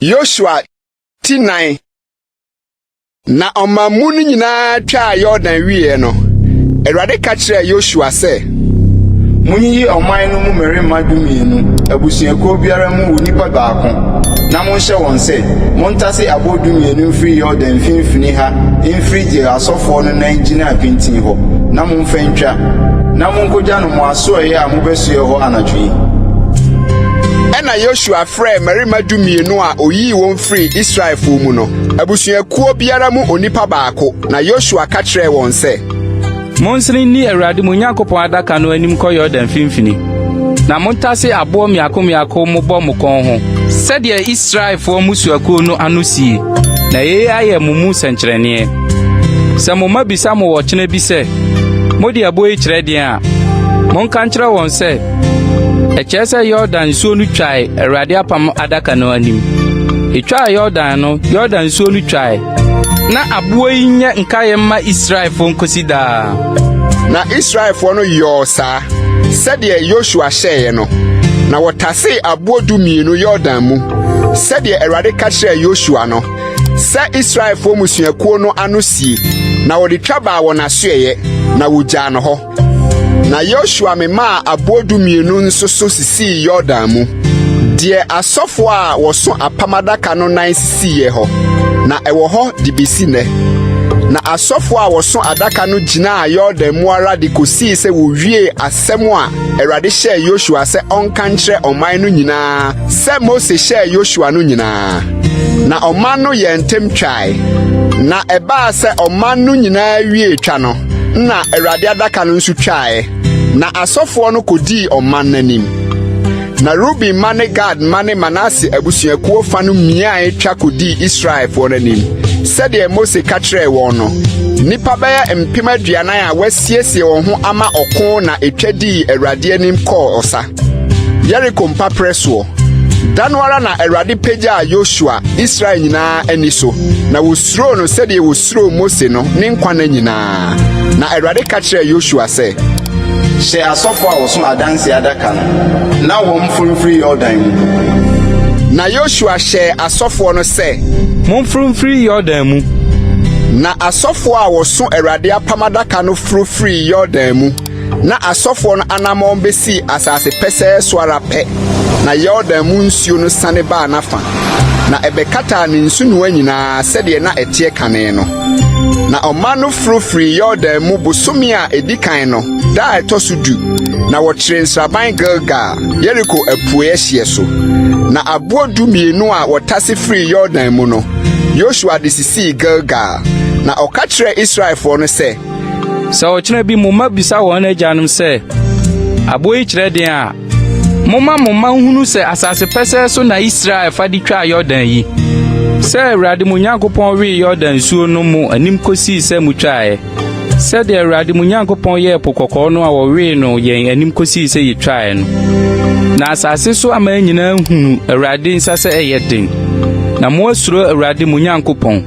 Joshua T9 na ọmamu ni nyina twa Yordan wiye no Awurade ka kire Joshua se munyi ọman no mu mmarima dumienu abusuakuo biara mu nipa baako na monhye won se montase abo dumienu mfiri Yordan finfini ha mfiri je asofo no nan gina apintin ho na momfantwa na monkogya no mo aso ye a mobesue ho anatwe. Ena Joshua frɛ mmarima dumienu a oyi won free Israel fo mu no abusuakuo biara mu onipa baako na Joshua ka kire won se Monsri ni Awurade mo Nyankopɔn adaka no anim kɔ Yordan finfini na montase abo miako mo bɔ mo kɔn ho sɛdeɛ Israel fo musuakuo no anusie na ye ayɛ mo mu sɛnkyerɛne sɛ mo mabisa mo wɔ kyena bi sɛ modi abo yi kyerɛ deɛ a monka nkyerɛ wɔn sɛ ɛkyerɛ sɛ Yordan suo no twae Awurade apam adaka no anim etwa Yordan no Yordan suo no twae na abo yi nya nkaye ma Israel fo nkosi daa na Israel fo no yosa sɛdeɛ Joshua hyɛe no na wɔtase abo dumienu Yordan mu sɛdeɛ Awurade ka kyerɛ Joshua no sɛ Israel fo musuakuo no anusie na wɔde twaba wɔ n'asoɛyɛ na wogya no hɔ na Joshua mema abo dumienu nso so sisi Yordan mu deɛ asɔfo a wɔso apamadaka no nan sisiye hɔ na ɛwɔ hɔ de besi nɛ na asɔfo a wɔso adaka no gyina Yordan mu ara de kosi sɛ wowie asɛm a Awurade hyɛ Joshua sɛ ɔnka nkyerɛ ɔman no nyinaa sɛ Mose hyɛ Joshua no nyinaa na ɔman no yɛ ntem twae na ɛbaa sɛ ɔman no nyinaa wie twa no na Awurade adaka no nso twae na asɔfo no kodii ɔman n'anim na Ruben mane Gad mane Manase abusuakuo fa no mia etwa kodi Israel fo n'anim sɛdeɛ Mose ka kyerɛ wɔn no nipa bɛyɛ mpem aduanan a wasiesie wɔn ho ama ɔko na etwa di Awurade anim kɔɔ ɔsa Jericho mpapreso da no ara na Awurade pagya Joshua Israel nyinaa ani so na wosuro no sɛdeɛ wosuro Mose no ne nkwa na nyinaa na Awurade ka kyerɛ Joshua sɛ hyɛ asɔfo a wɔso adanse adaka no na wɔn mfurumfiri Yordan mu na Joshua hyɛ asɔfo no sɛ momfurumfiri Yordan mu na asɔfo a wɔso Awurade apamadaka no furufiri Yordan mu na asɔfo no anamon besi asase pɛsɛ so ara pɛ na Yordan mu nsuo no sane ba nafa na ɛbɛkata ne nsu no nyinaa sɛdeɛ na ɛteɛ kane no na ɔman no furufiri Yordan mu bosomi a edikan no da ɛtɔ du na wɔkyerɛ nsraban Gilgal Jericho apueɛ hye so na abo dumienu a wɔtase firi Yordan mu no Joshua de sisi Gilgal na ɔka kyerɛ Israel fo no sɛ sɛ ɔkyena bi mo mabisa wɔn agyanom sɛ abo yi kyerɛ deɛ a moma hunu sɛ asase pɛsɛ so na Israel fa di twa Yordan yi sɛ Awurade mo Nyankopɔn we Yordan suo no mu anim kosi sɛ mu twae sɛdeɛ Awurade mo Nyankopɔn yɛ po kɔkɔɔ no a wɔwe no yɛn anim kosi sɛ yɛtwae no na asase so ama nyinaa hunu Awurade nsa sɛ ɛyɛ den na mo asuro Awurade mo Nyankopɔn